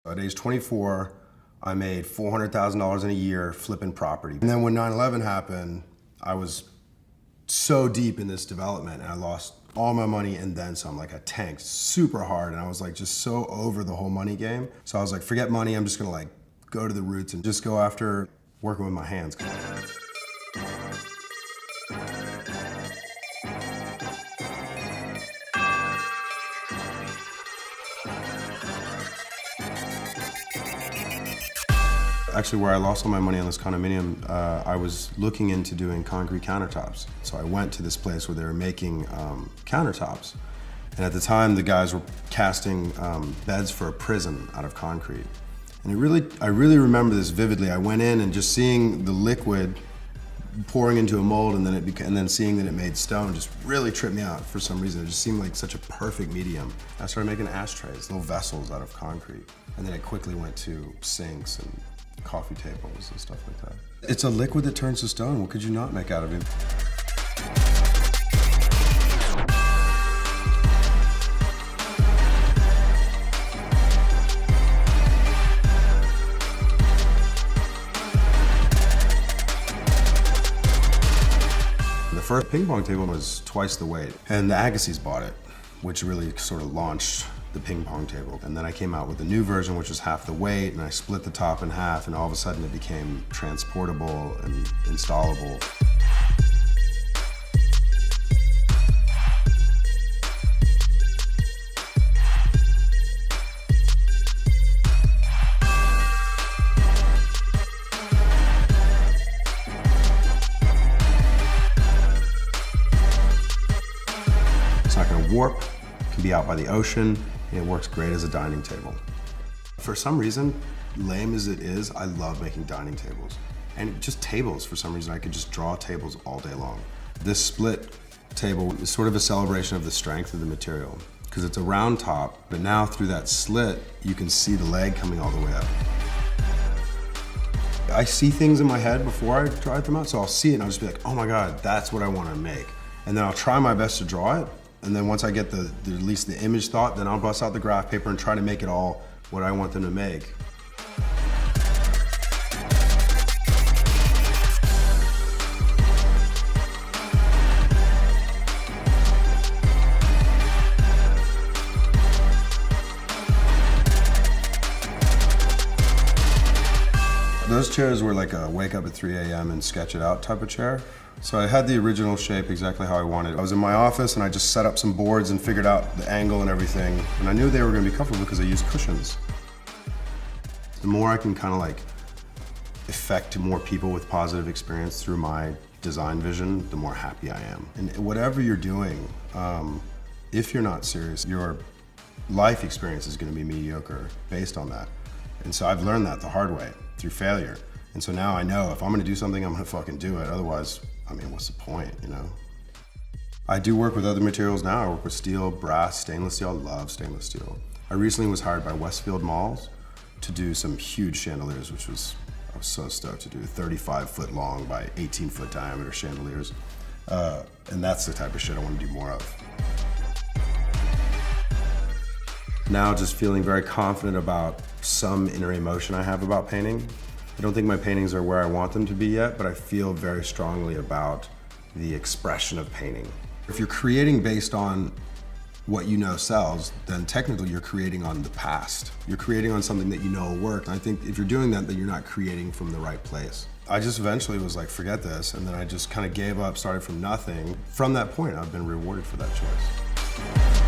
At age 24, I made $400,000 in a year flipping property. And then when 9/11 happened, I was so deep in this development and I lost all my money and then some. Like I tanked super hard and I was like just so over the whole money game. So I was like, forget money, I'm just gonna like go to the roots and just go after working with my hands. Actually, where I lost all my money on this condominium, I was looking into doing concrete countertops. So I went to this place where they were making countertops. And at the time, the guys were casting beds for a prison out of concrete. And I really remember this vividly. I went in and just seeing the liquid pouring into a mold and then seeing that it made stone just really tripped me out for some reason. It just seemed like such a perfect medium. I started making ashtrays, little vessels out of concrete. And then it quickly went to sinks and coffee tables and stuff like that. It's a liquid that turns to stone. What could you not make out of it? The first ping pong table was twice the weight, and the Agassiz bought it, which really sort of launched the ping pong table. And then I came out with a new version, which was half the weight, and I split the top in half, and all of a sudden it became transportable and installable. It's not gonna warp, it can be out by the ocean, and it works great as a dining table. For some reason, lame as it is, I love making dining tables. And just tables, for some reason, I could just draw tables all day long. This split table is sort of a celebration of the strength of the material, because it's a round top, but now through that slit, you can see the leg coming all the way up. I see things in my head before I try them out, so I'll see it and I'll just be like, oh my God, that's what I want to make. And then I'll try my best to draw it. And then once I get at least the image thought, then I'll bust out the graph paper and try to make it all what I want them to make. Those chairs were like a wake up at 3 a.m. and sketch it out type of chair. So I had the original shape exactly how I wanted. I was in my office and I just set up some boards and figured out the angle and everything. And I knew they were gonna be comfortable because I used cushions. The more I can kind of like affect more people with positive experience through my design vision, the more happy I am. And whatever you're doing, if you're not serious, your life experience is gonna be mediocre based on that. And so I've learned that the hard way through failure. And so now I know if I'm gonna do something, I'm gonna fucking do it. Otherwise, I mean, what's the point, you know? I do work with other materials now. I work with steel, brass, stainless steel. I love stainless steel. I recently was hired by Westfield Malls to do some huge chandeliers, I was so stoked to do 35-foot long by 18-foot diameter chandeliers. And that's the type of shit I want to do more of. Now just feeling very confident about some inner emotion I have about painting. I don't think my paintings are where I want them to be yet, but I feel very strongly about the expression of painting. If you're creating based on what you know sells, then technically you're creating on the past. You're creating on something that you know will work. And I think if you're doing that, then you're not creating from the right place. I just eventually was like, forget this, and then I just kind of gave up, started from nothing. From that point, I've been rewarded for that choice.